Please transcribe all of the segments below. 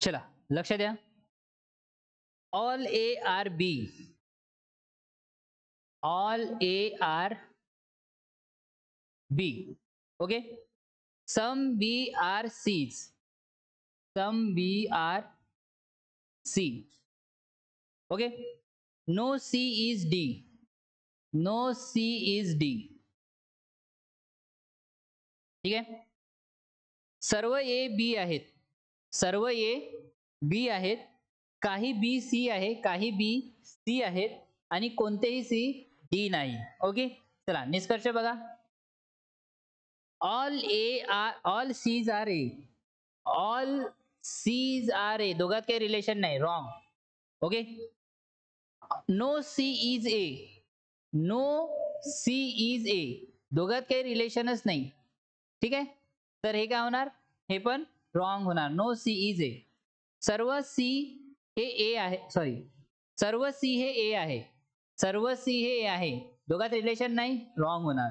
चला लक्ष द्या. All A are B, all A are B. Okay. Some B are Cs, some B are C. Okay. No C is D, no C is D. ठीक आहे. सर्व A B आहेत, सर्व A B आहेत, काही बी सी आहे, काही B C आहेत आणि कोणतेही सी डी नाही. ओके. चला निष्कर्ष बघा. All A are, all Cs are A, all Cs are A, दोघात काही रिलेशन नाही, wrong. Okay. No C is A, no C is A, दोघात काही रिलेशनच नाही. ठीक आहे. तर हे काय होणार, हे पण रॉंग होणार. No C is A. सर्व सी हे ए आहे, सॉरी, सर्व सी हे ए आहे, सर्व सी हे ए आहे, दोघात रिलेशन नाही, रॉंग होणार.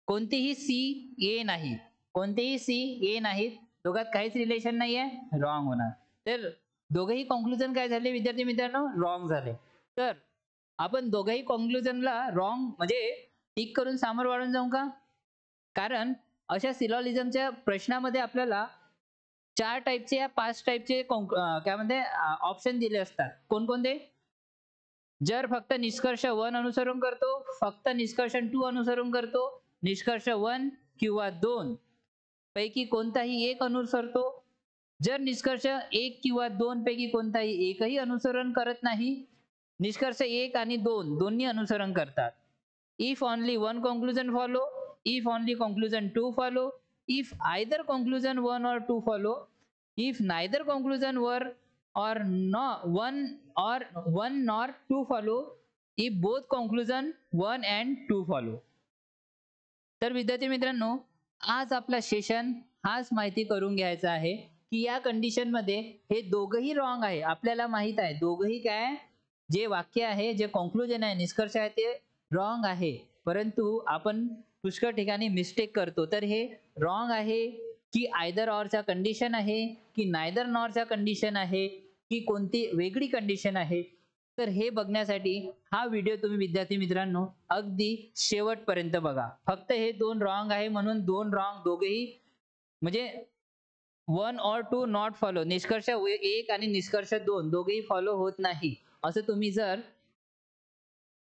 कोणतीही सी ए नाही, कोणतेही सी ए नाहीत, दोघात काहीच रिलेशन नाही आहे, रॉंग होणार. तर दोघेही कॉन्क्लुजन काय झाले विद्यार्थी मित्रांनो, रॉंग झाले. तर आपण दोघेही कॉन्क्लुजनला रॉंग म्हणजे टिक करून सामोर वाढून जाऊ का? कारण अशा सिलॉजिझमच्या प्रश्नामध्ये आपल्याला 4 टाईपचे या 5 टाईपचे काय म्हणते ऑप्शन दिले असतात. कोणकोणते? जर फक्त निष्कर्ष 1 अनुसरण करतो, फक्त निष्कर्ष 2 अनुसरण करतो, निष्कर्ष 1 किंवा 2 पैकी कोणताही एक अनुसरतो, जर निष्कर्ष 1 किंवा 2 पैकी कोणताही एकही अनुसरण करत नाही, निष्कर्ष 1 आणि 2 दोन्ही अनुसरण करतात. If only one conclusion follow, if only conclusion 2 follow, if either conclusion 1 or 2 follow, if neither conclusion were or no one or 1 nor 2 follow, if both conclusion 1 and 2 follow. तर विद्यार्थी मित्रांनो, आज आपला सेशन हाच माहिती करून घ्यायचा आहे की या कंडिशन मध्ये हे दोघही रॉंग आहे. आपल्याला माहित आहे दोघही काय, जे वाक्य आहे, जे कॉन्क्लुजन आहे, निष्कर्ष आहे ते रॉंग आहे, परंतु आपण पुष्कळ ठिकाणी मिस्टेक करतो. तर हे रॉंग आहे की आयदर ऑरच्या कंडिशन आहे की नायदर नॉरच्या कंडिशन आहे की कोणती वेगळी कंडिशन आहे. तर हे बघण्यासाठी हा व्हिडिओ तुम्ही विद्यार्थी मित्रांनो अगदी शेवटपर्यंत बघा. फक्त हे 2 रॉंग आहे म्हणून 2 रॉंग दोघेही म्हणजे 1 or 2 नॉट फॉलो, निष्कर्ष 1 आणि निष्कर्ष 2 दोघेही फॉलो होत नाही असं तुम्ही जर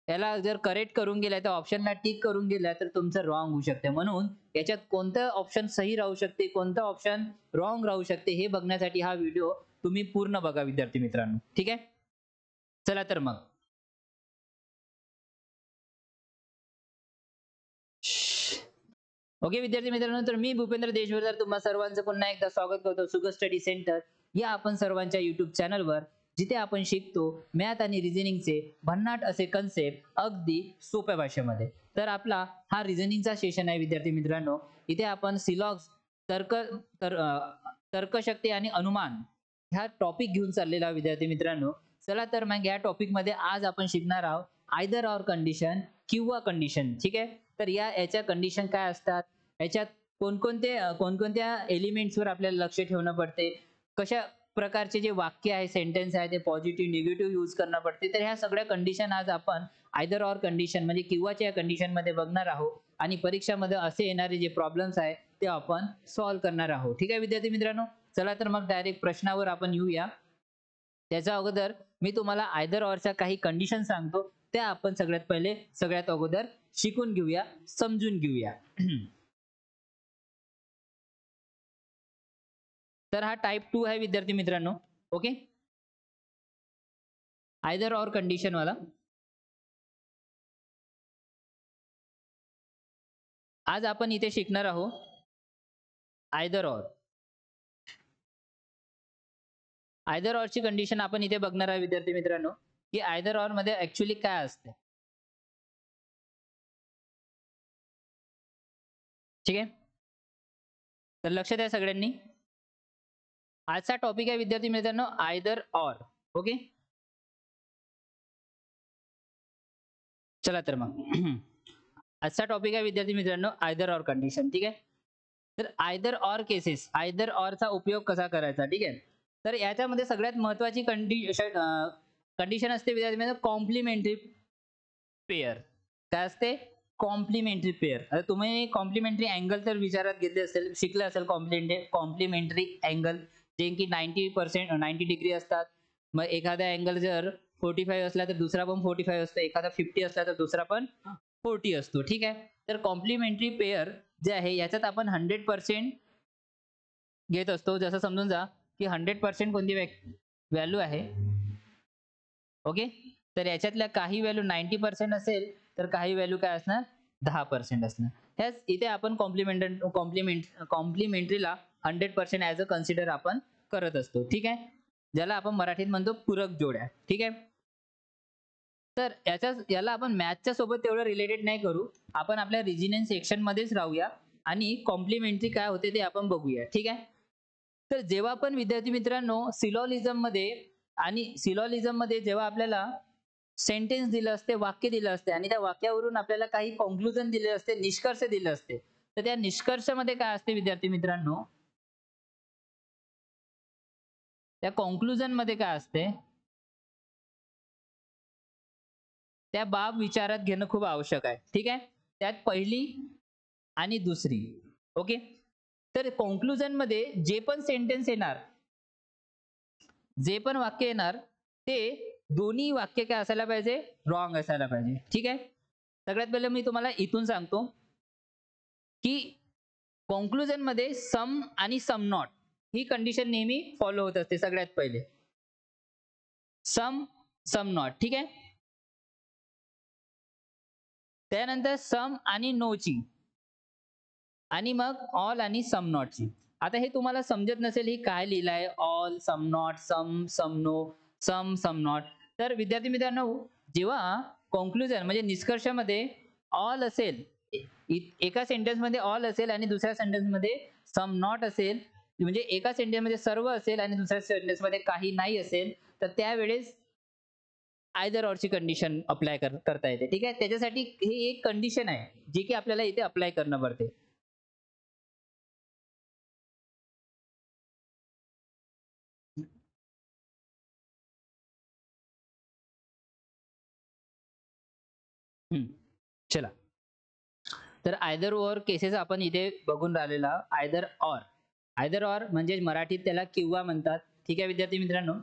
याला जर करेक्ट करून गेलाय तर ऑप्शनला टिक करून गेलाय तर तुमचं रॉंग होऊ शकते. म्हणून याच्यात कोणतं ऑप्शन सही राहू शकते, कोणतं ऑप्शन रॉंग राहू शकते हे बघण्यासाठी हा व्हिडिओ तुम्ही पूर्ण बघा विद्यार्थी मित्रांनो. ठीक आहे. चला तर मग ओके विद्यार्थी मित्रांनो, तर मी भूपेंद्र देशवर्धन तुम्हा सर्वांचं पुन्हा एकदा स्वागत करतो सुगर स्टडी सेंटर या आपण सर्वांच्या युट्यूब चॅनलवर, जिथे आपण शिकतो मॅथ आणि रिझनिंगचे भन्नाट असे कन्सेप्ट अगदी सोप्या भाषेमध्ये. तर आपला हा रिझनिंगचा सेशन आहे विद्यार्थी मित्रांनो. इथे आपण सिलॉग्स, तर्कशक्ती आणि अनुमान ह्या टॉपिक घेऊन चाललेला विद्यार्थी मित्रांनो. चला तर मग या टॉपिक मध्ये आज आपण शिकणार आहोत आयदर ऑर कंडिशन किंवा कंडिशन. ठीक आहे. तर याच्या कंडिशन काय असतात, याच्यात कोणकोणत्या एलिमेंट्सवर आपल्याला लक्ष ठेवणं पडते, कशा प्रकारचे जे वाक्य आहे, सेंटेन्स आहे ते पॉझिटिव्ह निगेटिव्ह यूज करणं पडते. तर ह्या सगळ्या कंडिशन आज आपण आयदर ऑर कंडिशन म्हणजे किंवाच्या या कंडिशन मध्ये बघणार आहोत आणि परीक्षामध्ये असे येणारे जे प्रॉब्लेम्स आहे ते आपण सॉल्व्ह करणार आहोत. ठीक आहे विद्यार्थी मित्रांनो. चला तर मग डायरेक्ट प्रश्नावर आपण येऊया. त्याच्या अगोदर मी तुम्हाला आयदर ऑरच्या काही कंडिशन सांगतो, त्या आपण सगळ्यात अगोदर शिकून घेऊया, समजून घेऊया. तर हा टाइप 2 आहे विद्यार्थी मित्रांनो. ओके. आयदर ऑर कंडिशन वाला. आज आपण इथे शिकणार आहोत आयदर ऑर. आयदर ऑरची कंडिशन आपण इथे बघणार आहे विद्यार्थी मित्रांनो की आयदर ऑर मध्ये ऍक्च्युअली काय असते. ठीक आहे. तर लक्ष द्या सगळ्यांनी. आजचा टॉपिक आहे विद्यार्थी मित्रांनो आयदर ऑर. ओके. चला तर मग आजचा टॉपिक आहे विद्यार्थी मित्रांनो आयदर ऑर कंडिशन. ठीक आहे. तर either or cases, either or चा उपयोग कसा करायचा. ठीक आहे. तर याच्यामध्ये सगळ्यात महत्त्वाची कंडिशन असते विद्यार्थी कॉम्प्लिमेंटरी पेअर. काय असते? Complementary pair. आता तुम्ही कॉम्प्लिमेंटरी अँगल तर विचारात घेतले असेल, शिकले असेल कॉम्प्लिमेंटरी अँगल, जे की 90 डिग्री असतात. मग एखादा अँगल जर 45 असला तर दुसरा पण 45 असतो, एखादा 50 असला तर दुसरा पण 40 असतो. ठीक आहे. तर कॉम्प्लिमेंटरी पेअर जे आहे याच्यात आपण 100% घेत असतो. जसं समजून जा की 100% कोणती व्हॅल्यू आहे. ओके. तर याच्यातल्या काही व्हॅल्यू 90% असेल तर काही व्हॅल्यू काय असणार? 10% असणार. ह्याच इथे आपण कॉम्प्लिमेंटरीला 100% ॲज अ कन्सिडर आपण करत असतो. ठीक आहे. ज्याला आपण मराठीत म्हणतो पूरक जोड्या. ठीक आहे. तर याला आपण मॅथच्या सोबत तेवढं रिलेटेड नाही करू. आपण आपल्या रिजनिंग सेक्शन मध्येच राहूया आणि कॉम्प्लिमेंटरी काय होते ते आपण बघूया. ठीक आहे. तर जेव्हा पण विद्यार्थी मित्रांनो सिलॉलिझम मध्ये जेव्हा आपल्याला सेंटेन्स दिलं असते, वाक्य दिलं असते आणि त्या वाक्यावरून आपल्याला काही कॉन्क्लुजन दिले असते, निष्कर्ष दिले असते. तर त्या निष्कर्षामध्ये काय असते विद्यार्थी मित्रांनो? त्या कॉन्क्लुजन मध्ये काय असते? त्या बाब विचारात घेणं खूप आवश्यक आहे. ठीक आहे. त्यात पहिली आणि दुसरी. ओके. तर कॉन्क्लुजन मध्ये जे पण सेंटेन्स येणार, जे पण वाक्य येणार ते दोन्ही वाक्य काय असायला पाहिजे? रॉंग असायला पाहिजे. ठीक आहे. सगळ्यात पहिले मी तुम्हाला इथून सांगतो की कॉन्क्लुजन मध्ये सम आणि सम नॉट ही कंडिशन नेहमी फॉलो होत असते. सगळ्यात पहिले सम सम नॉट. ठीक आहे. त्यानंतर सम आणि नोची आणि मग ऑल आणि सम नॉटची. आता हे तुम्हाला समजत नसेल ही काय लिहिलं आहे, all, some not, some, some no, some, some not. तर विद्यार्थी मित्रांनो, जेव्हा कॉन्क्लुजन म्हणजे निष्कर्षामध्ये ऑल असेल, एका सेंटेन्समध्ये ऑल असेल आणि दुसऱ्या सेंटेन्समध्ये सम नॉट असेल, म्हणजे एका सेंटेन्समध्ये सर्व असेल आणि दुसऱ्या सेंटेन्समध्ये काही नाही असेल, तर त्यावेळेस आयदर ऑरची कंडिशन अप्लाय करता येते. ठीक आहे. त्याच्यासाठी ही एक कंडिशन आहे जी की आपल्याला इथे अप्लाय करणं पडते. चला. तर आयदर ऑर केसेस आपण इथे बघून राहिलेला. आयदर ऑर म्हणजे मराठीत त्याला किंवा म्हणतात. ठीक आहे विद्यार्थी मित्रांनो.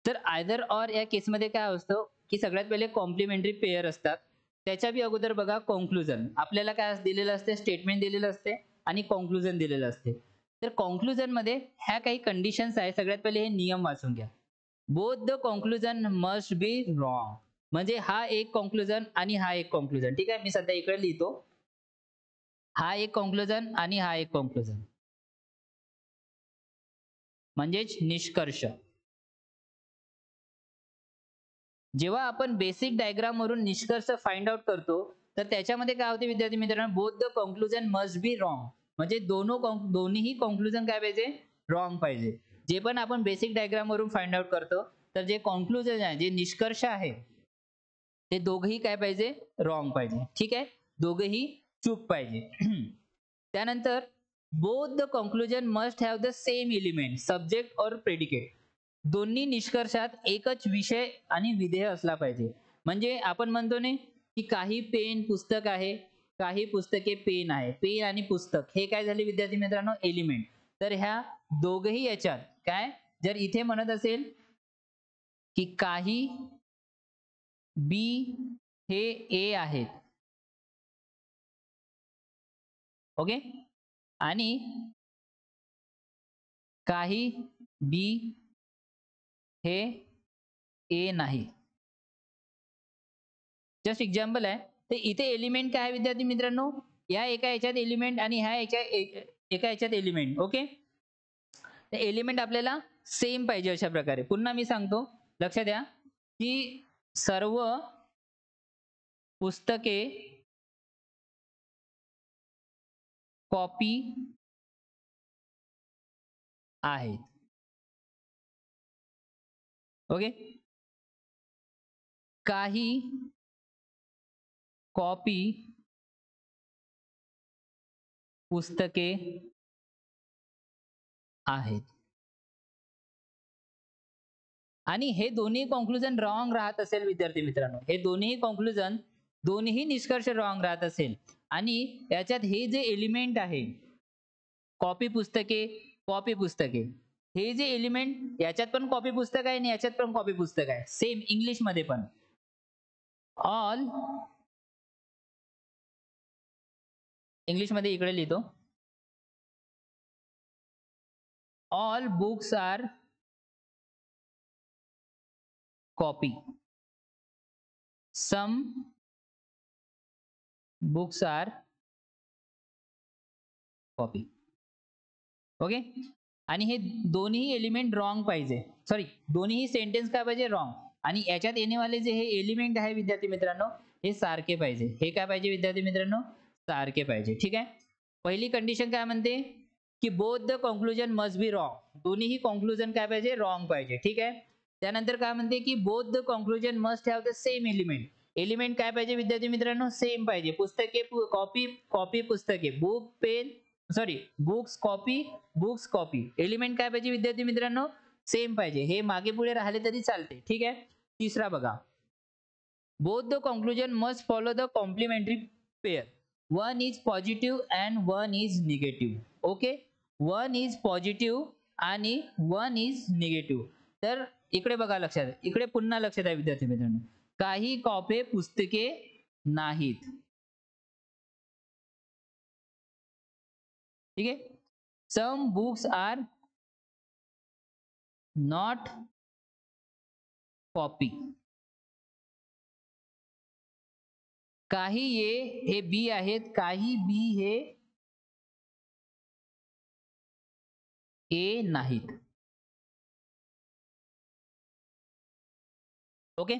तर आयदर ऑर या केसमध्ये काय असतं की सगळ्यात पहिले कॉम्प्लिमेंटरी पेअर असतात. त्याच्या बी अगोदर बघा कॉन्क्लुजन. आपल्याला काय दिलेलं असते? स्टेटमेंट दिलेलं असते आणि कॉन्क्लुजन दिलेलं असते. तर कॉन्क्लुजन मध्ये ह्या काही कंडिशन्स आहे. सगळ्यात पहिले हे नियम वाचून घ्या. Both the conclusion must be wrong. म्हणजे हा एक कॉन्क्लुजन आणि हा एक कॉन्क्लुजन. ठीक आहे. मी सध्या इकडे लिहितो. हा एक कॉन्क्लुजन आणि हा एक कॉन्क्लुजन. म्हणजेच निष्कर्ष. जेव्हा आपण बेसिक डायग्राम वरून निष्कर्ष फाइंड आउट करतो तर त्याच्यामध्ये काय होते विद्यार्थी मित्रांनो? Both the conclusion must be wrong. म्हणजे दोन्हीही कॉन्क्लुजन काय पाहिजे? रॉंग पाहिजे. जे पण आपण बेसिक डायग्राम वरून फाइंड आउट करतो तर जे कॉन्क्लुजन आहे, जे निष्कर्ष आहे, ते दोघही काय पाहिजे? रॉंग पाहिजे. ठीक आहे. दोघही चूक पाहिजे. त्यानंतर both the conclusion must have the same element, subject और प्रेडिकेट. दोन्ही निष्कर्षात एकच विषय आणि विधेय असला पाहिजे. म्हणजे आपण म्हणतो नाही की काही पेन पुस्तक आहे, काही पुस्तके पेन आहे. पेन आणि पुस्तक हे काय झाले विद्यार्थी मित्रांनो? एलिमेंट. तर ह्या दोघही याच्यात काय, जर इथे म्हणत असेल की काही बी हे ए आहेत. ओके. आणि काही बी हे ए नाही. जस्ट एक्झाम्पल आहे. तर इथे एलिमेंट काय आहे विद्यार्थी मित्रांनो? या एका याच्यात एलिमेंट आणि ह्या एका याच्यात एलिमेंट. ओके. ते एलिमेंट आपल्याला सेम पाहिजे अशा प्रकारे. पुन्हा मी सांगतो, लक्षात द्या की सर्व पुस्तके कॉपी आहेत. ओके. काही कॉपी पुस्तके आहेत. आणि हे दोन्ही कॉन्क्लुजन रॉंग राहत असेल विद्यार्थी मित्रांनो, हे दोन्ही कॉन्क्लुजन, दोन्ही निष्कर्ष रॉंग राहत असेल आणि याच्यात हे जे एलिमेंट आहे, कॉपी पुस्तके, कॉपी पुस्तके, हे जे एलिमेंट याच्यात पण कॉपी पुस्तक आहे आणि याच्यात पण कॉपी पुस्तक आहे, सेम इंग्लिश मध्ये पण. ऑल, इंग्लिश मध्ये इकडे लिहितो, all books are copy, some books are copy. Okay. आणि हे दोन्ही एलिमेंट रॉंग पाहिजे, सॉरी दोन्ही सेंटेन्स काय पाहिजे, रॉंग. आणि याच्यात येणेवाले जे हे एलिमेंट आहे विद्यार्थी मित्रांनो, हे सारखे पाहिजे. हे काय पाहिजे विद्यार्थी मित्रांनो, सारखे पाहिजे. ठीक आहे. पहिली कंडिशन काय म्हणते की both the conclusion must be wrong, दोन्हीही कॉन्क्लुजन काय पाहिजे, रॉंग पाहिजे. ठीक आहे. त्यानंतर काय म्हणते की both the conclusion must have the same element, element काय पाहिजे विद्यार्थी मित्रांनो, सेम पाहिजे. पुस्तके कॉपी, कॉपी पुस्तके, book pen, sorry books copy, books copy, element काय पाहिजे विद्यार्थी मित्रांनो, सेम पाहिजे. हे मागे पुढे राहिले तरी चालते. ठीक आहे. तिसरा बघा, both the conclusion must follow the complementary pair, one is positive and one is negative. Okay, one is positive आणि वन इज निगेटिव्ह. तर इकडे बघा, लक्षात, इकडे पुन्हा लक्षात आहे विद्यार्थी मित्रांनो, काही कॉपी पुस्तके नाहीत. ठीक आहे. Some books are not copy. काही ए हे बी आहेत, काही बी हे ए नाहीत. ओके.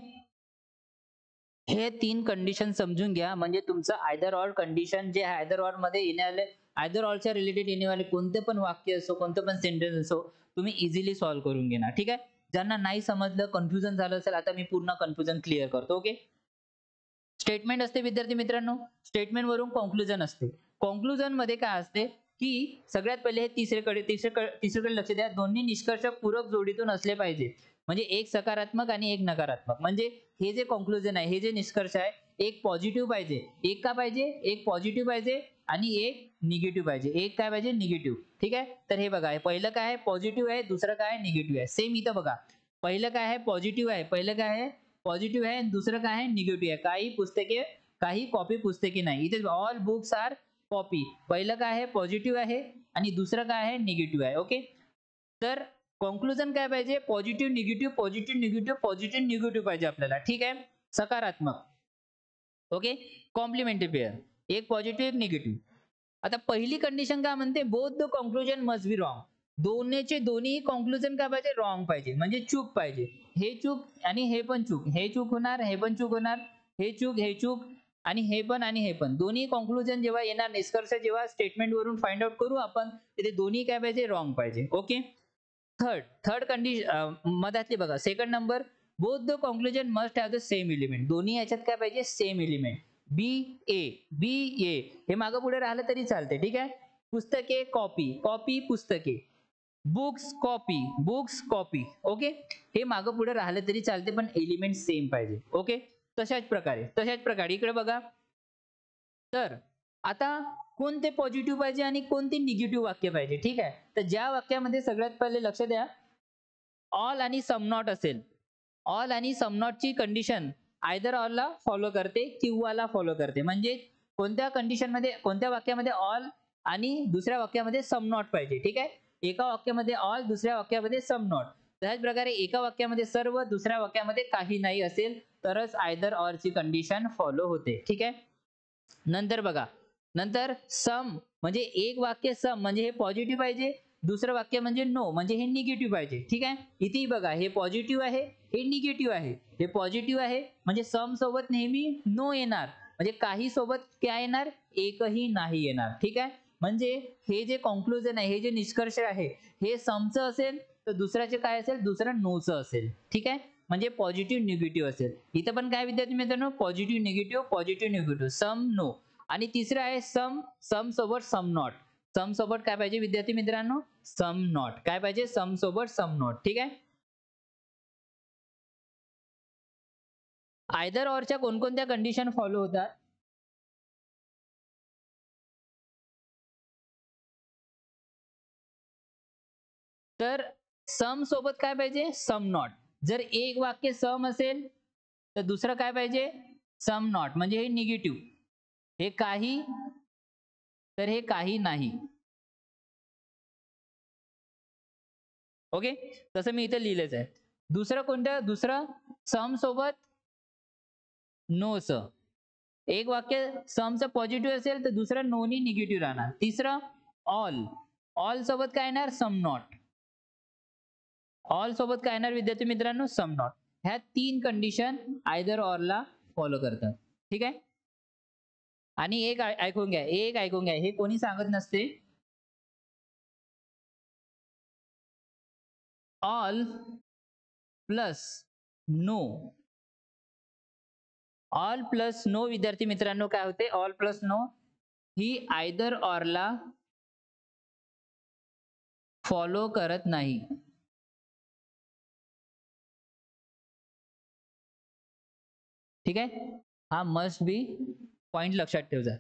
हे तीन कंडिशन समजून घ्या, म्हणजे तुमचं आयदर ऑर कंडिशन जे आहे, आयदर ऑर मध्ये येण्यावाले, आयदर ऑरच्या रिलेटेड येण्यावाले कोणते पण वाक्य असो, कोणतं पण सेंटेन्स असो, तुम्ही इझिली सॉल्व्ह करून घेणार. ठीक आहे. ज्यांना नाही समजलं, कन्फ्युजन झालं असेल, आता मी पूर्ण कन्फ्युजन क्लिअर करतो. ओके. स्टेटमेंट असते विद्यार्थी मित्रांनो, स्टेटमेंट वरून कॉन्क्लुजन असते. कॉन्क्लुजन मध्ये काय असते की सगळ्यात पहिले हे तिसरीकडे लक्ष द्या, दोन्ही निष्कर्ष पूरक जोडीतून असले पाहिजे. म्हणजे एक सकारात्मक आणि एक नकारात्मक. म्हणजे हे जे कॉन्क्लुजन आहे, हे जे निष्कर्ष आहे, एक पॉझिटिव्ह पाहिजे. एक का पाहिजे, एक पॉझिटिव्ह पाहिजे आणि एक निगेटिव्ह पाहिजे. एक काय पाहिजे, निगेटिव्ह. ठीक आहे. तर हे बघा, पहिलं काय आहे, पॉझिटिव्ह आहे, दुसरं काय आहे, निगेटिव्ह आहे. सेम इथं बघा, पहिलं काय आहे, पॉझिटिव्ह आहे, पहिलं काय आहे, पॉझिटिव्ह आहे, दुसरं काय आहे, निगेटिव्ह आहे. काही पुस्तके, काही कॉपी पुस्तके नाही. इथे ऑल बुक्स आर कॉपी, पहिलं काय आहे, पॉझिटिव्ह आहे आणि दुसरं काय आहे, निगेटिव्ह आहे. ओके. तर कॉन्क्लुजन काय पाहिजे, positive negative, positive negative, positive negative पाहिजे आपल्याला. ठीक आहे. सकारात्मक. ओके. कॉम्प्लिमेंटरी पेअर, एक पॉझिटिव्ह एक निगेटिव्ह. आता पहिली कंडिशन काय म्हणते, both the conclusion must be wrong, दोन्हीचे दोन्ही कॉन्क्लुजन काय पाहिजे, रॉंग पाहिजे. म्हणजे चूक पाहिजे. हे चूक आणि हे पण चूक, हे चूक होणार, हे पण चूक होणार, हे चूक, हे चूक आणि हे पण दोन्ही कॉन्क्लुजन जेव्हा येणार, निष्कर्ष जेव्हा स्टेटमेंट वरून फाइंड आउट करू आपण, तिथे दोन्ही काय पाहिजे, रॉंग पाहिजे. ओके. थर्ड कंडिशन मधातली बघा, second number, both the conclusion must have the same element, दोन्ही याच्यात काय पाहिजे, सेम एलिमेंट. बी ए, बी ए, हे मागं पुढे राहिलं तरी चालते. ठीक आहे. पुस्तके कॉपी, कॉपी पुस्तके, books copy, books copy. Okay. हे मागं पुढे राहिलं तरी चालते, पण एलिमेंट सेम पाहिजे. ओके. तशाच प्रकारे इकडे बघा, तर आता कोणते पॉझिटिव्ह पाहिजे आणि कोणते निगेटिव्ह वाक्य पाहिजे. ठीक आहे. तर ज्या वाक्यामध्ये सगळ्यात पहिले लक्ष द्या, ऑल आणि सम नॉट असेल, ऑल आणि सम नॉटची कंडिशन आयदर ऑलला फॉलो करते किंवा ला फॉलो करते. म्हणजे कोणत्या कंडिशन मध्ये, कोणत्या वाक्यामध्ये ऑल आणि दुसऱ्या वाक्यामध्ये सम नॉट पाहिजे. ठीक आहे. एका वाक्यामध्ये ऑल, दुसऱ्या वाक्यामध्ये सम नॉट. त्याच प्रकारे एका वाक्यामध्ये सर्व, दुसऱ्या वाक्यामध्ये काही नाही असेल, तरच आयदर ऑर ची कंडिशन फॉलो होते. ठीक आहे. नंतर बघा, नंतर सम म्हणजे एक वाक्य सम म्हणजे हे पॉझिटिव्ह पाहिजे, दुसरं वाक्य म्हणजे नो म्हणजे हे निगेटिव्ह पाहिजे. ठीक आहे. इथेही बघा, हे पॉझिटिव्ह आहे, हे निगेटिव्ह आहे. हे पॉझिटिव्ह आहे म्हणजे सम सोबत नेहमी नो येणार, म्हणजे काही सोबत काय येणार, एकही नाही येणार. ठीक आहे. म्हणजे हे जे कॉन्क्लुजन आहे, हे जे निष्कर्ष आहे, हे समचं असेल तर दुसऱ्याचे काय असेल, दुसरं नोचं असेल. ठीक आहे. म्हणजे पॉझिटिव्ह निगेटिव्ह असेल. इथं पण काय विद्यार्थी मित्रांनो, पॉझिटिव्ह निगेटिव्ह, पॉझिटिव्ह निगेटिव्ह, सम नो. आणि तिसरं आहे सम, सम सोबत सम नॉट. सम सोबत काय पाहिजे विद्यार्थी मित्रांनो, सम नॉट. काय पाहिजे, सम सोबत सम नॉट. ठीक आहे. आयदर ऑरच्या कोणकोणत्या कंडिशन फॉलो होतात? तर सम सोबत काय पाहिजे? Some not. जर एक वाक्य सम असेल तर दुसरं काय पाहिजे? Some not. म्हणजे हे निगेटिव्ह, हे काही, तर हे काही नाही. ओके, तसं मी इथे लिहिलेच आहे. दुसरं कोणतं? दुसरं सम सोबत नो स. एक वाक्य समचं पॉझिटिव्ह असेल तर दुसरं नोनी निगेटिव्ह राहणार. तिसरं ऑल. ऑल सोबत काय येणार? Some not. ऑल सोबत काय येणार विद्यार्थी मित्रांनो? Some not. ह्या 3 कंडिशन आयदर ऑरला फॉलो करतात. ठीक आहे. आणि एक ऐकून घ्या, एक ऐकून घ्या, हे कोणी सांगत नसते. All plus no. All plus no विद्यार्थी मित्रांनो काय होते? ऑल प्लस नो ही आयदर ऑरला फॉलो करत नाही. ठीक आहे, हा मस्ट बी पॉइंट लक्षात ठेवजा.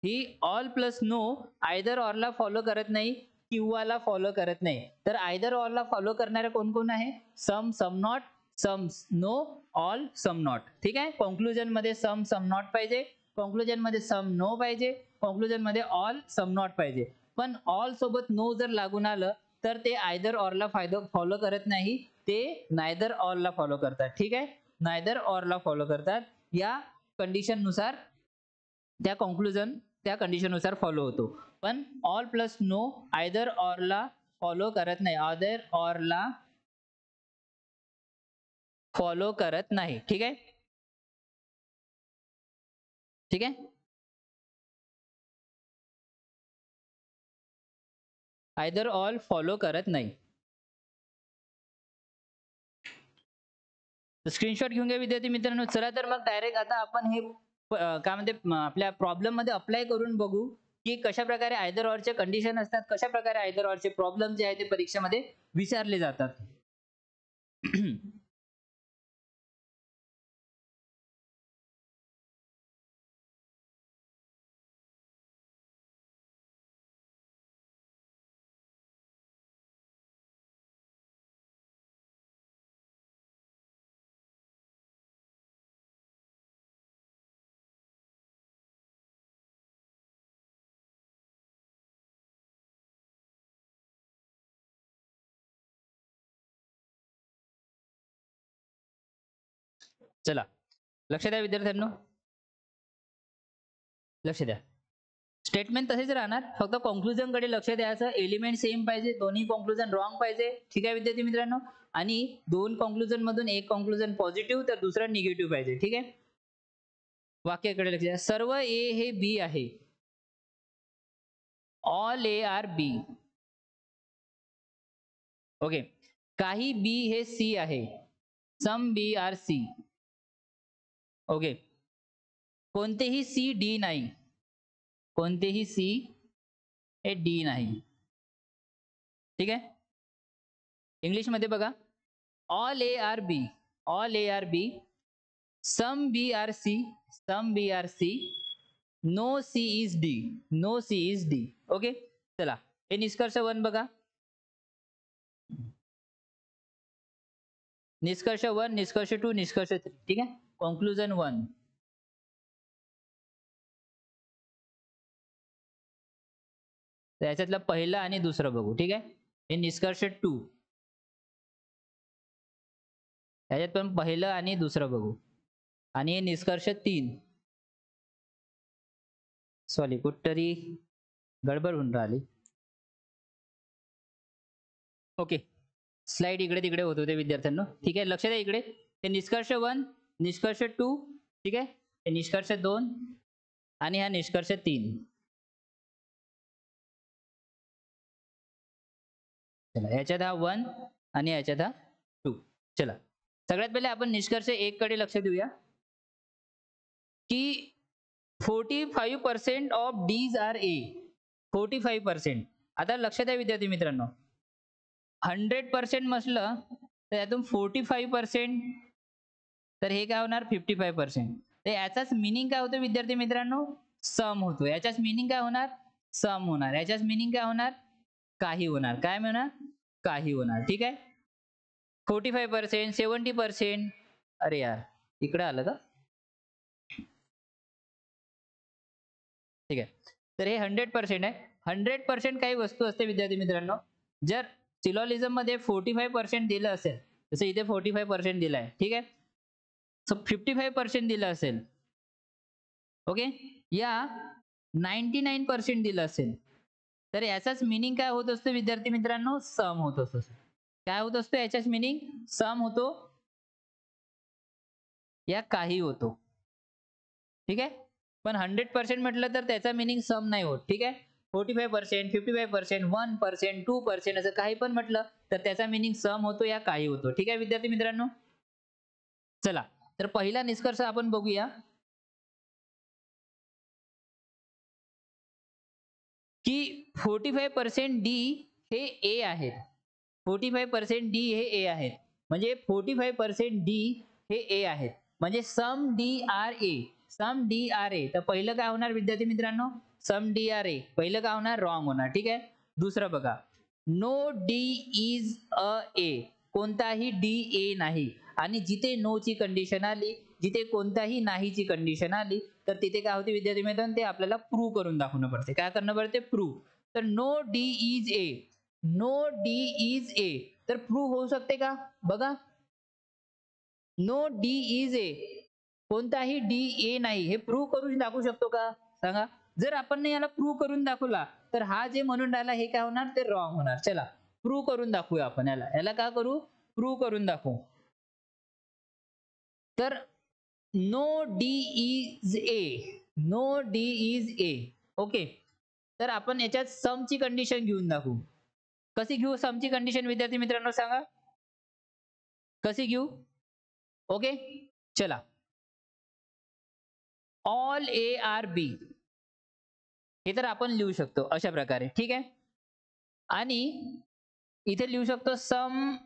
ही ऑल प्लस नो आयदर ऑरला फॉलो करत नाही किंवाला फॉलो करत नाही. तर आयदर ऑरला फॉलो करणारे कोण कोण आहे? Some, some not, some no, all, some not. ठीक आहे. कॉन्क्लुजन मध्ये सम, सम नॉट पाहिजे. कॉन्क्लुजन मध्ये सम नो पाहिजे. कॉन्क्लुजन मध्ये ऑल, सम नॉट पाहिजे. पण ऑल सोबत नो जर लागून आलं तर ते आयदर ऑरला फॉलो करत नाही, ते नायदर ऑरला फॉलो करतात. ठीक आहे, नायदर ऑरला फॉलो करतात. या कंडिशन नुसार त्या कॉन्क्लुजन त्या कंडिशन नुसार फॉलो होतो. पण ऑल प्लस नो आयदर ऑरला फॉलो करत नाही. आयदर ऑरला फॉलो करत नाही. ठीक आहे, ठीक आहे. आयदर ऑल फॉलो करत नाही. स्क्रीनशॉट घेऊन घ्या विद्यार्थी मित्रांनो. चला तर मग डायरेक्ट आता आपण हे काय म्हणते आपल्या प्रॉब्लेम मध्ये अप्लाय करून बघू की कशा प्रकारे आयदर ऑरचे कंडिशन असतात, कशा प्रकारे आयदर ऑरचे प्रॉब्लेम जे आहे ते परीक्षेमध्ये विचारले जातात. चला लक्ष द्या विद्यार्थ्यांनो, लक्ष द्या. स्टेटमेंट तसेच राहणार, फक्त कॉन्क्लुजन कडे लक्ष द्यायचं. एलिमेंट सेम पाहिजे, दोन्ही कॉन्क्लुजन रॉंग पाहिजे. ठीक आहे विद्यार्थी मित्रांनो. आणि दोन कॉन्क्लुजन मधून एक कॉन्क्लुजन पॉझिटिव्ह तर दुसरं निगेटिव्ह पाहिजे. ठीक आहे. वाक्याकडे लक्ष द्या. सर्व ए हे बी आहे. All A are B. Okay. काही बी हे सी आहे. Some B are C. Okay. कोणतेही सी डी नाही. कोणतेही सी हे डी नाही. ठीक आहे. इंग्लिश मध्ये बघा. All A are B. All A are B. Some B are C. Some B are C. No C is D. No C is D. Okay. चला हे निष्कर्ष 1 बघा. निष्कर्ष 1, निष्कर्ष 2, निष्कर्ष 3. ठीक आहे. कॉन्क्लुजन 1. याच्यातलं पहिलं आणि दुसरं बघू. ठीक आहे. हे निष्कर्ष 2. याच्यात पण पहिलं आणि दुसरं बघू. आणि हे निष्कर्ष 3. सॉरी कुठतरी गडबड होऊन राहिली. ओके. स्लाइड इकडे तिकडे होत होते विद्यार्थ्यांनो. ठीक आहे, लक्ष द्या इकडे. हे निष्कर्ष 1, निष्कर्ष 2. ठीक आहे. हे निष्कर्ष 2 आणि हा निष्कर्ष 3. चला याच्यात हा 1 आणि याच्यात हा 2. चला सगळ्यात पहिले आपण निष्कर्ष 1 कडे लक्ष देऊया की 45% ऑफ डीज आर ए. 45%. आता लक्ष द्या विद्यार्थी मित्रांनो, 100% म्हटलं तर यातून 45% तर हे काय होणार 55%. तर याचाच मिनिंग काय होतं विद्यार्थी मित्रांनो, सम होतो. याचाच मिनिंग काय होणार, सम होणार. याचाच मिनिंग काय होणार, काही होणार. काय म्हणणार, काही होणार. ठीक आहे. 45%, 70%. अरे यार, इकडे आलं का? ठीक आहे. तर हे 100% आहे. 100% काही वस्तू असते विद्यार्थी मित्रांनो, जर सिलॉजिझम मध्ये 45% दिलं असेल, जसं इथे 45% दिलं आहे, ठीक आहे. सो 55% दिलं असेल, ओके, या 99% दिलं असेल, तर याचाच मिनिंग काय होत असतो विद्यार्थी मित्रांनो, सम होत असतो. काय होत असतो याचाच मिनिंग, सम होतो या काही होतो. ठीक आहे. पण 100% म्हटलं तर त्याचा मिनिंग सम नाही होत. ठीक आहे. 45%, 55%, 1%, 2% असं काही पण म्हटलं तर त्याचा मिनिंग सम होतो या काही होतो. ठीक आहे विद्यार्थी मित्रांनो. चला, तर पहिला निष्कर्ष आपण बघूया की 45% डी हे ए आहेत. 45% डी हे ए आहेत. म्हणजे 45% डी हे ए आहेत. म्हणजे सम D R A, some D R A. तर पहिलं काय होणार विद्यार्थी मित्रांनो, सम डी आर ए. पहिलं काय होणार, रॉंग होणार. ठीक आहे. दुसरं बघा, नो डी इज अ ए. कोणताही डी ए नाही. आणि जिथे नो ची कंडिशन आली, जिथे कोणताही नाहीची कंडिशन आली, तर तिथे काय होते विद्यार्थी मित्रांनो, ते आपल्याला प्रूव्ह करून दाखवणं पडते. काय करणं पडते, प्रूव्ह. तर no D is A, no D is A, तर प्रूव्ह होऊ शकते का, बघा. नो डी इज ए, कोणताही डी ए नाही, हे प्रूव्ह करून दाखवू शकतो का, सांगा. जर आपण याला प्रूव्ह करून दाखवला तर हा जे म्हणून राहिला हे काय होणार, ते रॉंग होणार. चला प्रूव्ह करून दाखवूया आपण याला. याला काय करू, प्रूव्ह करून दाखवू. तर no D is A, no D is A. Okay. तर आपण याच्यात समची कंडिशन घेऊन दाखवू. कशी घेऊ समची कंडिशन विद्यार्थी मित्रांनो, सांगा कशी घेऊ. ओके, चला. ऑल ए आर बी, हे तर आपण लिहू शकतो अशा प्रकारे. ठीक आहे. आणि इथे लिहू शकतो some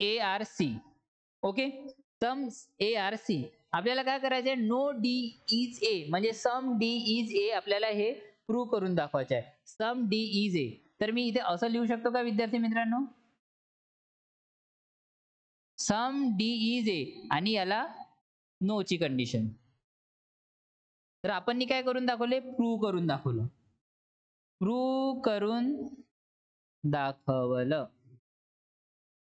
A are C. Okay, some A are C. आपल्याला काय करायचंय, नो डी इज ए म्हणजे सम डी इज ए, आपल्याला हे प्रूव्ह करून दाखवायचं आहे. सम डी इज ए. तर मी इथे असं लिहू शकतो का विद्यार्थी मित्रांनो, सम डी इज ए आणि याला नो ची कंडिशन. तर आपण काय करून दाखवले, प्रूव्ह करून दाखवलं. प्रूव्ह करून दाखवलं.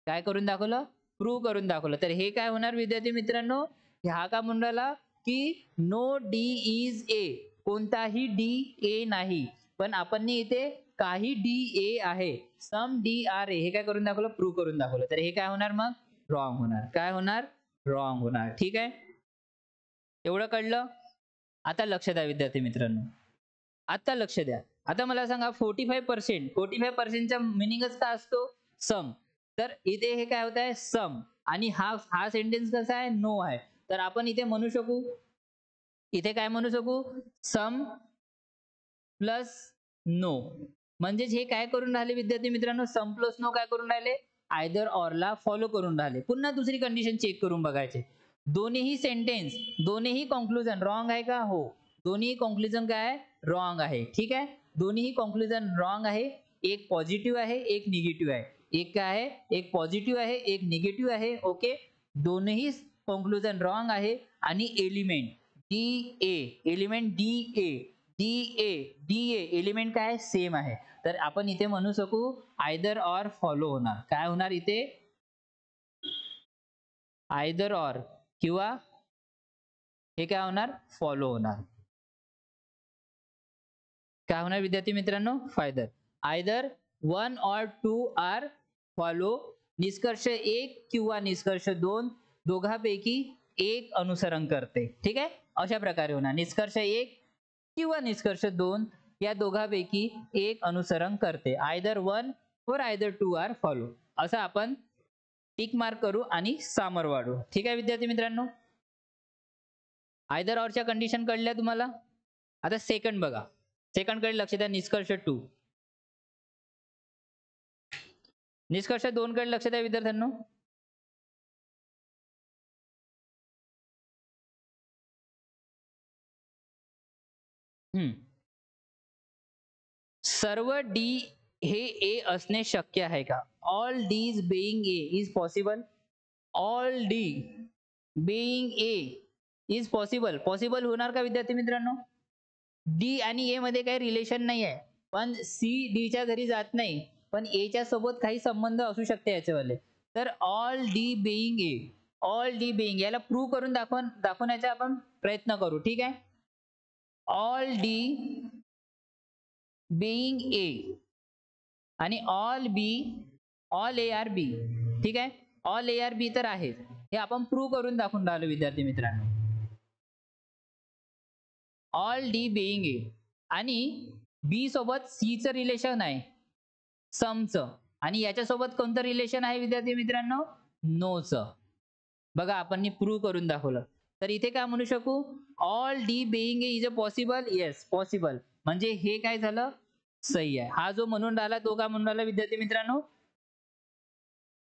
काय करून दाखवलं, प्रूव्ह करून दाखवलं. तर हे काय होणार विद्यार्थी मित्रांनो, हा का म्हणून राहिला की नो डी इज ए, कोणताही डी ए नाही. पण आपण इथे काही डी ए आहे, सम डी आर ए, हे काय करून दाखवलं, प्रूव्ह करून दाखवलं. तर हे काय होणार मग, रॉंग होणार. काय होणार, रॉंग होणार. ठीक आहे. एवढं कळलं. आता लक्ष द्या विद्यार्थी मित्रांनो, आता लक्ष द्या. आता मला सांगा 45%चा मिनिंगच काय असतो, सम. तर इथे हे काय होत आहे, सम. आणि हा हा सेंटेन्स कसा आहे, नो आहे. तर आपण इथे म्हणू शकू, इथे काय म्हणू शकू, सम प्लस नो. म्हणजेच हे काय करून राहिले विद्यार्थी मित्रांनो, सम प्लस नो काय करून राहिले, आयदर ऑर ला फॉलो करून राहिले. पुन्हा दुसरी कंडिशन चेक करून बघायचे. दोन्ही सेंटेन्स, दोन्ही कॉन्क्लुजन रॉंग आहे का, हो. दोन्ही कॉन्क्लुजन काय आहे, रॉंग आहे. ठीक आहे. दोन्ही कॉन्क्लुजन रॉंग आहे. एक पॉझिटिव्ह आहे, एक निगेटिव्ह आहे. एक काय आहे, एक पॉझिटिव्ह आहे, एक निगेटिव्ह आहे. ओके. दोन्ही कॉन्क्लुजन रॉंग आहे. आणि element D A, element D A, D A, D A element काय सेम आहे. तर आपण इथे म्हणू शकू आयदर ऑर फॉलो होणार. काय होणार इथे, आयदर ऑर किंवा हे काय होणार, फॉलो होणार. काय होणार विद्यार्थी मित्रांनो, फायदर. आयदर 1 और 2 आर फॉलो. निष्कर्ष 1 किंवा निष्कर्ष 2 दोघांपैकी एक अनुसरण करते. ठीक आहे. अशा प्रकारे होणार, निष्कर्ष 1 किंवा निष्कर्ष 2 या दोघांपैकी एक अनुसरण करते. आयदर 1 और आयदर 2 आर फॉलो. असं आपण टिक मार्क करू आणि सामर वाढू. ठीक आहे विद्यार्थी मित्रांनो. आयदर ऑरच्या कंडिशन कळल्या तुम्हाला. आता सेकंड बघा, सेकंड कडे लक्ष द्या. निष्कर्ष 2, निष्कर्ष 2 कडे लक्ष द्या विद्यार्थ्यांनो. सर्व डी हे ए असणे शक्य आहे का? All Ds being A is possible. All D being A is possible. Possible होणार का विद्यार्थी मित्रांनो? डी आणि ए मध्ये काही रिलेशन नाही आहे, पण सी डीच्या घरी जात नाही, पण एच्या सोबत काही संबंध असू शकते याच्यावाले. तर ऑल डी बेईंग ए, ऑल डी बेईंग, याला प्रूव्ह करून दाखवण्याचा आपण प्रयत्न करू. ठीक आहे. ऑल डी बेईंग ए आणि all B, all A are B. ठीक आहे. ऑल ए आर बी तर आहे, हे आपण प्रूव्ह करून दाखवून राहिलो विद्यार्थी मित्रांनो. ऑल डी बेईंग ए आणि बी सोबत सी चं रिलेशन आहे समचं, आणि याच्यासोबत कोणतं रिलेशन आहे विद्यार्थी मित्रांनो? नोचं. बघा आपण प्रूव्ह करून दाखवलं. तर इथे काय म्हणू शकू? All D being A is a possible. Yes, possible. म्हणजे हे काय झालं? सही आहे. हा जो म्हणून राहिला तो काय म्हणून राहिला विद्यार्थी मित्रांनो?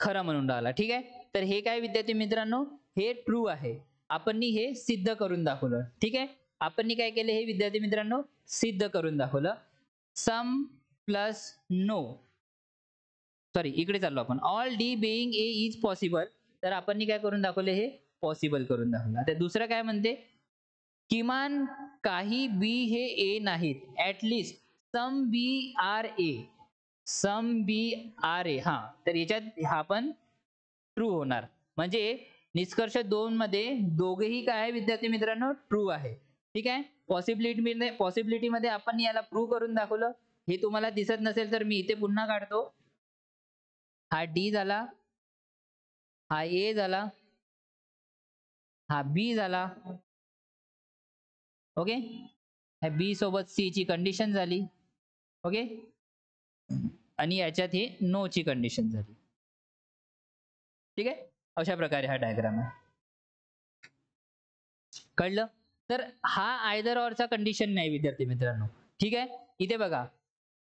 खरं म्हणून राहिला. ठीक आहे. तर हे काय विद्यार्थी मित्रांनो? हे ट्रू आहे. आपण हे सिद्ध करून दाखवलं. ठीक आहे. आपण काय केलं? हे विद्यार्थी मित्रांनो सिद्ध करून दाखवलं. सम प्लस नो, सॉरी इकडे चाललो आपण. All D being A is possible. तर आपण काय करून दाखवले? हे पॉसिबल करून दाखवलं. आता दुसरं काय म्हणते? किमान काही बी हे ए नाहीत. At least some B R A. Some B R A. हा, तर याच्यात हा पण ट्रू होणार. म्हणजे निष्कर्ष 2 मध्ये दोघेही काय आहे विद्यार्थी मित्रांनो? ट्रू आहे. ठीक आहे. पॉसिबिलिटी मध्ये आपण याला प्रूव्ह करून दाखवलं. हे तुम्हाला दिसत नसेल तर मी इथे पुन्हा काढतो. हा डी झाला, हा ए झाला, हा बी झाला. ओके. बी सोबत सी ची कंडिशन झाली. ओके. आणि याच्यात हे नो ची कंडिशन झाली. ठीक आहे. अशा प्रकारे हा डायग्राम आहे. कळलं? तर हा आयदर ऑरचा कंडिशन नाही विद्यार्थी मित्रांनो. ठीक आहे. इथे बघा,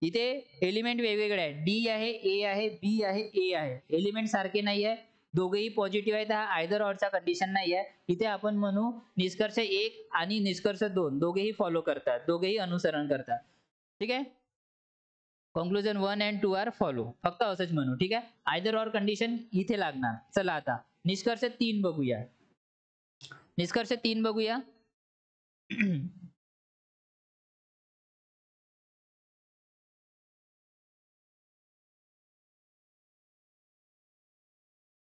इथे एलिमेंट वेगवेगळे आहेत. डी आहे, ए आहे, बी आहे, ए आहे. एलिमेंट सारखे नाही आहे, दोघेही पॉझिटिव्ह आहेत. हा आयदर ऑरचा कंडिशन नाही आहे. इथे आपण म्हणू निष्कर्ष 1 आणि निष्कर्ष 2 दोघेही फॉलो करतात, दोघेही अनुसरण करतात. ठीक आहे. कॉन्क्लुजन 1 and 2 आर फॉलो, फक्त असंच म्हणू. ठीक आहे. आयदर ऑर कंडिशन इथे लागणार. चला आता निष्कर्ष 3 बघूया. निष्कर्ष 3 बघूया.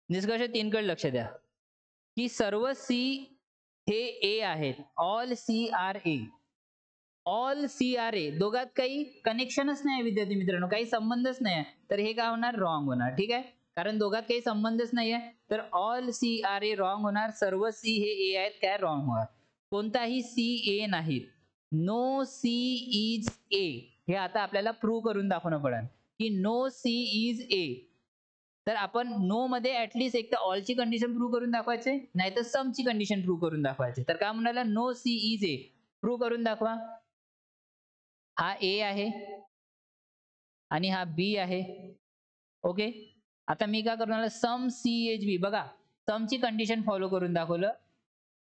निष्कर्ष 3 कडे लक्ष द्या की सर्व सी हे ए आहेत. All C are A. All C are A, दोघात काही कनेक्शनच नाही विद्यार्थी मित्रांनो, काही संबंधच नाही. तर हे काय होणार? रॉंग होणार. ठीक आहे. कारण दोघात काही संबंधच नाही आहे, तर all C are A wrong होणार. सर्व सी हे ए आहेत, काय रॉंग होणार. कोणताही सी ए नाहीत. नो सी इज ए, हे आता आपल्याला प्रूव्ह करून दाखवणं पडेल की नो सी इज ए. तर आपण नो मध्ये ऍटलीस्ट एक तर ऑलची कंडिशन प्रूव्ह करून दाखवायचे, नाही तर समची कंडिशन प्रूव्ह करून दाखवायचे. तर काय म्हणाला? No C is A prove करून दाखवा. हा ए आहे आणि हा बी आहे. ओके. आता मी काय करणार? सम सी एच बी. बघा, समची कंडिशन फॉलो करून दाखवलं,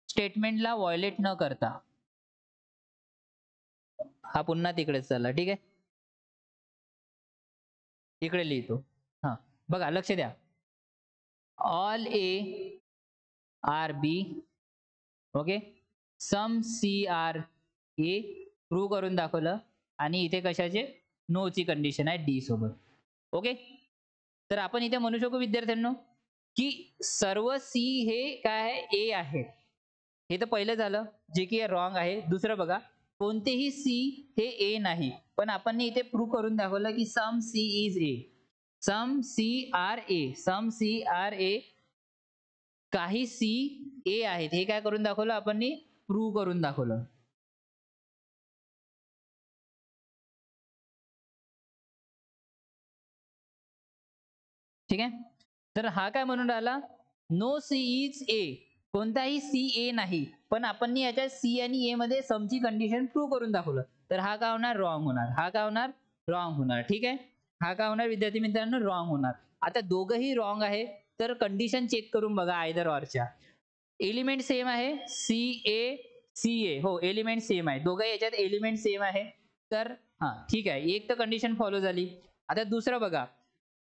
स्टेटमेंटला व्हायोलेट न करता. हा पुन्हा तिकडेच चालला. ठीक आहे. इकडे लिहितो. हा बघा, लक्ष द्या. All A are B. Okay. Some C are A prove करून दाखवलं, आणि इथे कशाचे? नो ची कंडिशन आहे डी सोबत. ओके. तर आपण इथे म्हणू शकू विद्यार्थ्यांनो की सर्व सी हे काय आहे? ए आहे. हे तर पहिलं झालं, जे की रॉंग आहे. दुसरं बघा, कोणतेही सी हे ए नाही, पण आपण इथे प्रूव्ह करून दाखवलं की some C is A. Some C are A. Some C are A, काही सी ए आहेत. हे काय करून दाखवलं? आपण प्रूव्ह करून दाखवलं. ठीक आहे. तर हा काय म्हणून राहिला? No C is A. कोणताही सी ए नाही, पण आपण याच्या सी आणि ए मध्ये समची कंडिशन प्रूव्ह करून दाखवलं. तर हा काय होणार? रॉंग होणार. हा काय होणार? रॉंग होणार. ठीक आहे. हा काय होणार विद्यार्थी मित्रांनो? रॉंग होणार. आता दोघंही रॉंग आहे, तर कंडिशन चेक करून बघा आयदर ऑरच्या. एलिमेंट सेम आहे, सी ए CA हो एलिमेंट सेम आहे, दोघं याच्यात एलिमेंट सेम आहे. तर हा ठीक आहे, एक तर कंडिशन फॉलो झाली. आता दुसरं बघा,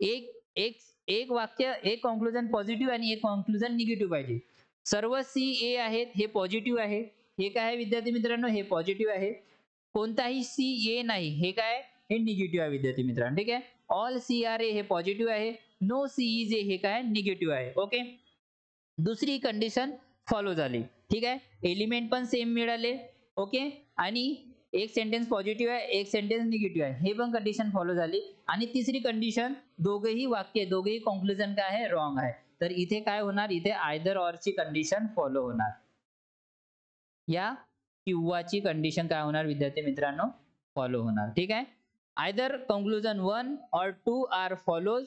एक एक एक वाक्य, एक कॉन्क्लुजन पॉझिटिव्ह आणि एक कॉन्क्लुजन निगेटिव्ह पाहिजे. सर्व CA आहेत हे पॉझिटिव्ह आहे. हे काय आहे विद्यार्थी मित्रांनो, हे पॉझिटिव्ह आहे. कोणताही CA नाही, हे काय हे निगेटिव्ह आहे विद्यार्थी मित्रांनो. ठीक आहे, ऑल CRA हे पॉझिटिव्ह आहे. नो CEJ हे काय निगेटिव्ह आहे. ओके, दुसरी कंडिशन फॉलो झाली. ठीक आहे, एलिमेंट पण सेम मिळाले. ओके, आणि एक सेंटेन्स पॉझिटिव्ह आहे, एक सेंटेन्स निगेटिव्ह आहे, हे पण कंडिशन फॉलो झाली. आणि तिसरी कंडिशन, दोघेही वाक्य, दोघेही कॉन्क्लुजन काय आहे, रॉंग आहे. तर इथे काय होणार, इथे आयदर ऑर ची कंडिशन फॉलो होणार. या किंवाची कंडिशन काय होणार विद्यार्थी मित्रांनो, फॉलो होणार. ठीक आहे, आयदर कॉन्क्लुजन 1 और 2 आर फॉलोज.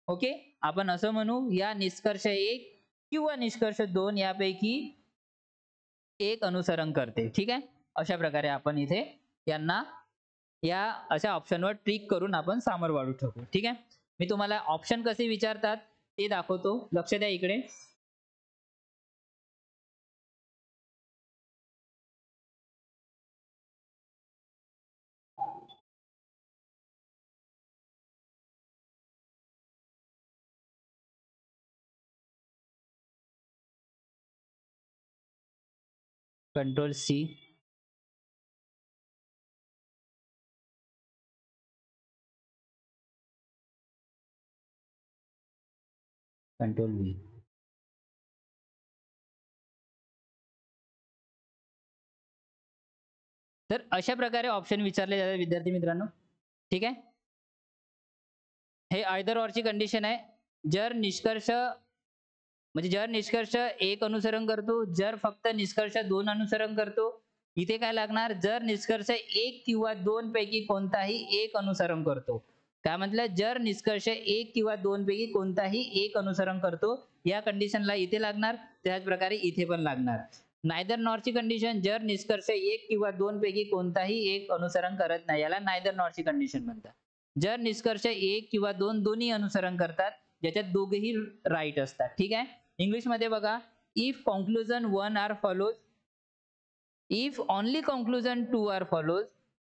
ओके, आपण असं म्हणू, या निष्कर्ष 1 किंवा निष्कर्ष 2 यापैकी एक अनुसरण करते. ठीक आहे, अशा प्रकारे आपण इथे यांना या अशा ऑप्शनवर ट्रिक करून आपण सामोर वाढू शकू. ठीक आहे, मी तुम्हाला ऑप्शन कसे विचारतात ते दाखवतो, लक्ष द्या इकडे. Control C, control V. तर अशा प्रकारे ऑप्शन विचारले जातात विद्यार्थी मित्रांनो. ठीक आहे, हे आयदर ऑरची कंडिशन आहे. जर निष्कर्ष म्हणजे जर निष्कर्ष 1 अनुसरण करतो, जर फक्त निष्कर्ष 2 अनुसरण करतो. इथे काय लागणार, जर निष्कर्ष 1 किंवा 2 पैकी कोणताही एक अनुसरण करतो. काय म्हटलं, जर निष्कर्ष 1 किंवा 2 पैकी कोणताही एक अनुसरण करतो, या कंडिशनला इथे लागणार. त्याच प्रकारे इथे पण लागणार. नायदर नॉरची कंडिशन, जर निष्कर्ष 1 किंवा 2 पैकी कोणताही एक अनुसरण करत नाही, याला नायदर नॉरची कंडिशन म्हणतात. जर निष्कर्ष 1 किंवा 2 दोन्ही अनुसरण करतात, ज्याच्यात दोघेही राईट असतात. ठीक आहे, इंग्लिश मध्ये बघा, if conclusion 1 are follows, if only conclusion 2 are follows,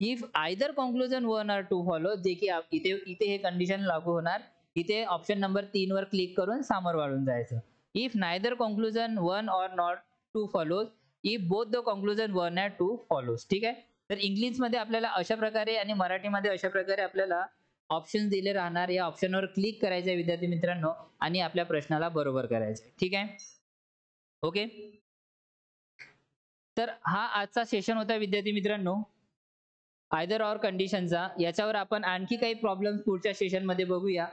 if either conclusion 1 or 2 follows, जे की इथे इथे हे कंडिशन लागू होणार. इथे ऑप्शन नंबर 3 वर क्लिक करून सामोर वाढून जायचं. इफ नायदर कॉन्क्लुजन 1 और not 2 follows, if both the conclusion 1 and 2 follows. ठीक आहे, तर इंग्लिश मध्ये आपल्याला अशा प्रकारे आणि मराठीमध्ये अशा प्रकारे आपल्याला ऑप्शन दिले राहणार. या ऑप्शनवर क्लिक करायचं आहे विद्यार्थी मित्रांनो, आणि आपल्या प्रश्नाला बरोबर करायचं. ठीक आहे, ओके. तर हा आजचा सेशन होता विद्यार्थी मित्रांनो, आयदर ऑर कंडिशनचा. याच्यावर आपण आणखी काही प्रॉब्लेम्स पुढच्या सेशन मध्ये बघूया.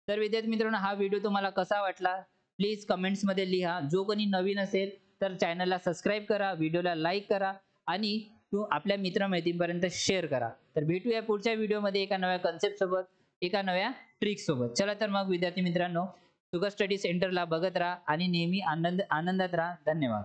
तर विद्यार्थी मित्रांनो, हा व्हिडिओ तुम्हाला कसा वाटला प्लीज कमेंट्स मध्ये लिहा. जो कोणी नवीन असेल तर चॅनलला सबस्क्राईब करा, व्हिडिओला लाईक करा आणि आपल्या मित्रमैत्रिणींपर्यंत शेअर करा. तर भेटूया पुढच्या व्हिडिओमध्ये एका नव्या कन्सेप्ट सोबत, एका नव्या ट्रिक सोबत. चला तर मग विद्यार्थी मित्रांनो, सुगा स्टडी सेंटरला बघत राहा आणि नेहमी आनंदात राहा. धन्यवाद.